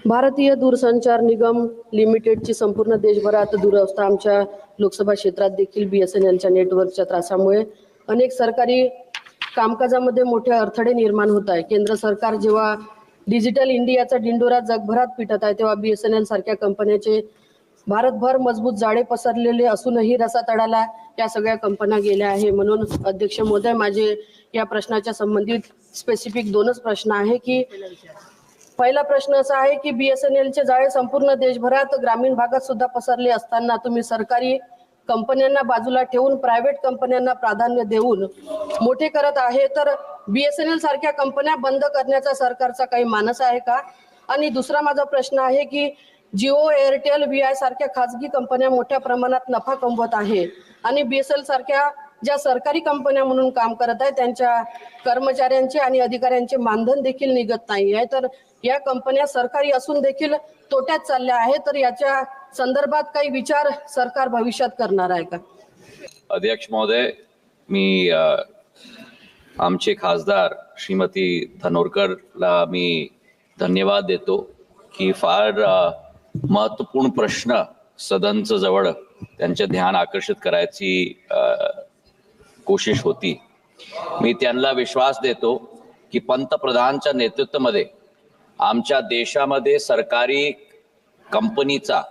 भारतीय दूरसंचार निगम लिमिटेडची संपूर्ण देशभरात दूरवस्था आमच्या लोकसभा क्षेत्रात देखील BSNLच्या नेटवर्कच्या त्रासामुळे अनेक सरकारी कामकाजामध्ये मोठे अडथळे निर्माण होत आहे। केंद्र सरकार जेव्हा डिजिटल इंडियाचा डिंडोरा जगभरात पिटत आहे तेव्हा BSNL सारख्या कंपन्याचे भारतभर मजबूत जाळे पसरलेले असूनही रसातळाला या सगळ्या कंपन्या गेल्या आहे। म्हणून अध्यक्ष महोदय, माझे या प्रश्नाच्या संबंधित स्पेसिफिक दोनच प्रश्न आहे की पहिला प्रश्न असा आहे की BSNLचे जाळे संपूर्ण देशभरात ग्रामीण भागात सुद्धा पसरले असताना तुम्ही सरकारी कंपन्यांना बाजूला ठेवून प्रायव्हेट कंपन्यांना प्राधान्य देऊन मोठे करत आहे, तर BSNL सारख्या कंपन्या बंद करण्याचा सरकारचा काही मानस आहे का? आणि दुसरा माझा प्रश्न आहे की जिओ, एअरटेल, VI सारख्या खासगी कंपन्या मोठ्या प्रमाणात नफा कमवत आहे आणि BSNL सारख्या ज्या सरकारी कंपन्या म्हणून काम करत आहे त्यांच्या कर्मचाऱ्यांचे आणि अधिकाऱ्यांचे मानधन देखील निघत नाही आहे, तर या कंपन्या सरकारी असून देखील तोट्यात चालल्या आहेत, तर याच्या संदर्भात काही विचार सरकार भविष्यात करणार आहे का? अध्यक्ष महोदय, मी आमचे खासदार श्रीमती धनोरकरला मी धन्यवाद देतो की फार महत्वपूर्ण प्रश्न सदनचं जवळ त्यांचे ध्यान आकर्षित करायची कोशिश होती। मी त्यांना विश्वास देतो की पंतप्रधानांच्या नेतृत्वामध्ये आमच्या देशामध्ये सरकारी कंपनीचा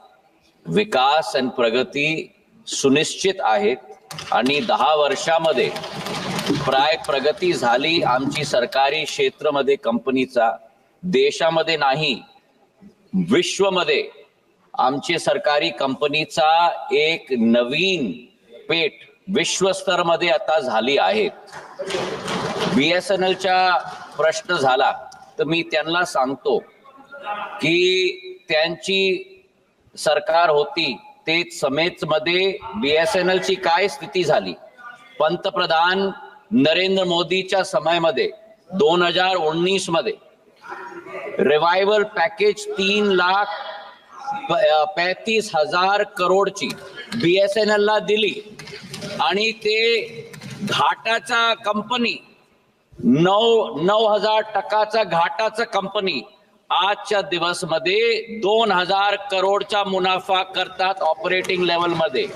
विकास आणि प्रगती सुनिश्चित आहे आणि 10 वर्षामध्ये प्राय प्रगती झाली आमची सरकारी क्षेत्रामध्ये कंपनीचा। देशामध्ये नाही, विश्वमध्ये आमचे सरकारी कंपनीचा एक नवीन पेठ विश्वस्तरामध्ये आता झाली आहे। BSNLचा प्रश्न झाला तर मी त्यांना सांगतो की त्यांची सरकार होती ते समेतमध्ये BSNLची काय स्थिती झाली। पंतप्रधान नरेंद्र मोदीच्या समयामध्ये 2019 मध्ये रिवायवल पॅकेज 3,35,000 करोडची BSNL ला दिली आणि ते घाटाचा कंपनी 9,000% घाटाचा कंपनी आजच्या दिवसमध्ये 2,000 करोडचा मुनाफा करतात ऑपरेटिंग लेवल मध्ये।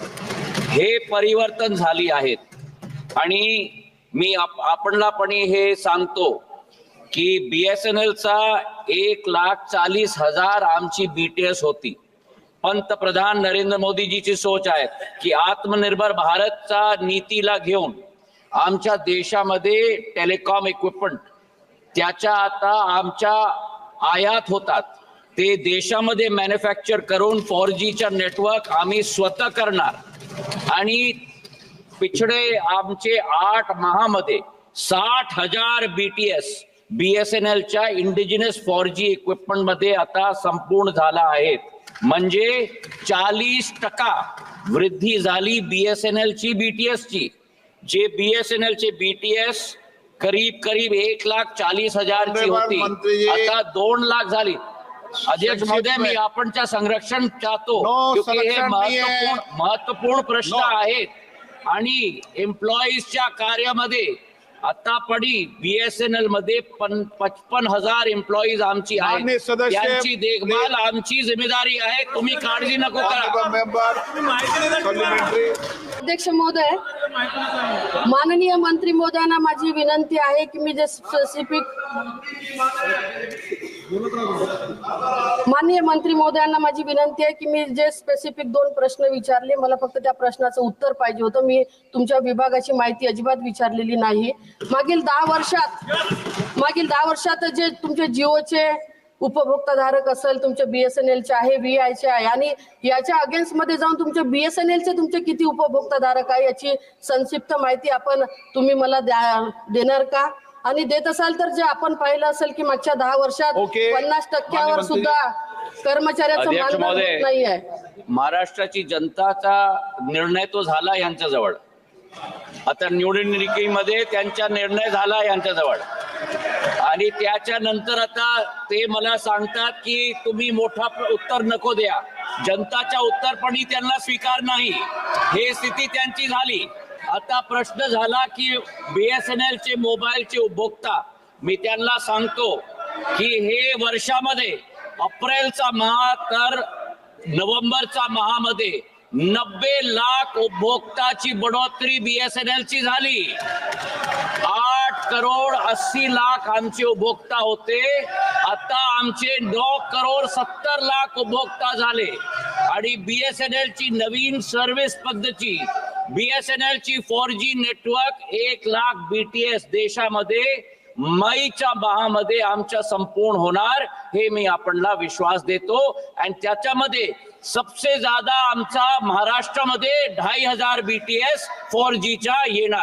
हे परिवर्तन झाली आहेत आणि मी आपणला पण हे सांगतो की BSNLचा 1,40,000 आमची BTS होती। पंतप्रधान नरेंद्र मोदीजीची सोच आहे की आत्मनिर्भर भारतचा नीतीला घेऊन आमच्या देशामध्ये टेलिकॉम इक्विपमेंट त्याच्या आता आमच्या आयात होतात, ते देशामध्ये मॅन्युफॅक्चर करून 4Gचा नेटवर्क आम्ही स्वतः करणार आणि पिछडे आमचे 8 माहामध्ये 60,000 BTS BSNLच्या इंडिजिनस 4G इक्विपमेंट मध्ये आता संपूर्ण झाला आहे। म्हणजे 40% वृद्धी झाली BSNLची BTS ची। जे BSNLचे BTS करीब 1,40,000 ची होती, आता 2 लाख झाली। अध्यक्ष महोदय, मी आपणच्या संरक्षण चाहतो क्योंकि हे महत्वपूर्ण प्रश्न आहेत आणि एम्प्लॉईजच्या कार्यामध्ये आता पडी BSNL मध्ये 55,000 एम्प्लॉईज आमची आहेत, त्यांची देखभाल आमची जिम्मेदारी आहे, तुम्ही काळजी नको करा। अध्यक्ष महोदय, माननीय मंत्री महोदयांना माझी विनंती आहे की मी जे स्पेसिफिक माननीय मंत्री महोदयांना माझी विनंती आहे की मी जे स्पेसिफिक 2 प्रश्न विचारले, मला फक्त त्या प्रश्नाचं उत्तर पाहिजे होतं। मी तुमच्या विभागाची माहिती अजिबात विचारलेली नाही। मागील 10 वर्षात जे तुमचे जिओचे उपभोक्ताधारक असेल, तुमचे BSNLचे आहे, VIचे आहे आणि याच्या अगेन्स्ट मध्ये जाऊन तुमचे BSNLचे तुमचे किती उपभोक्ताधारक आहे याची संक्षिप्त माहिती तुम्ही मला देणार का? आणि देत असाल तर जे आपण पाहिलं असेल की मागच्या 10 वर्षात 50% सुद्धा कर्मचाऱ्याचं मानधन होत नाही आहे। महाराष्ट्राची जनताचा निर्णय तो झाला यांच्याजवळ, आता निवडणुकीमध्ये त्यांचा निर्णय झाला यांच्याजवळ आणि त्याच्यानंतर आता ते मला सांगतात की तुम्ही मोठा उत्तर नको द्या, जनताच्या उत्तरपणी त्यांना स्वीकार नाही, हे स्थिती त्यांची झाली। आता प्रश्न झाला की BSNLचे मोबाईलचे उपभोक्ता, मी त्यांना सांगतो की हे वर्षामध्ये एप्रिलचा माह तर नोव्हेंबरचा महामध्ये 90 लाख उपभोक्ताची बढोतरी BSNL ची झाली. 8,80,00,000 आमचे उपभोक्ता होते, आता आमचे 9,70,00,000 उपभोक्ता झाले. आणि BSNL ची नवीन सर्व्हिस पद्धती, BSNL ची 4G नेटवर्क 1 लाख BTS देशामध्ये मईच्या महामध्ये आमच्या संपूर्ण होणार, हे मी आपणला विश्वास देतो. आणि त्याच्यामध्ये सबसे ज्यादा आमचा महाराष्ट्रामध्ये 2,500 BTS 4G च्या येणार.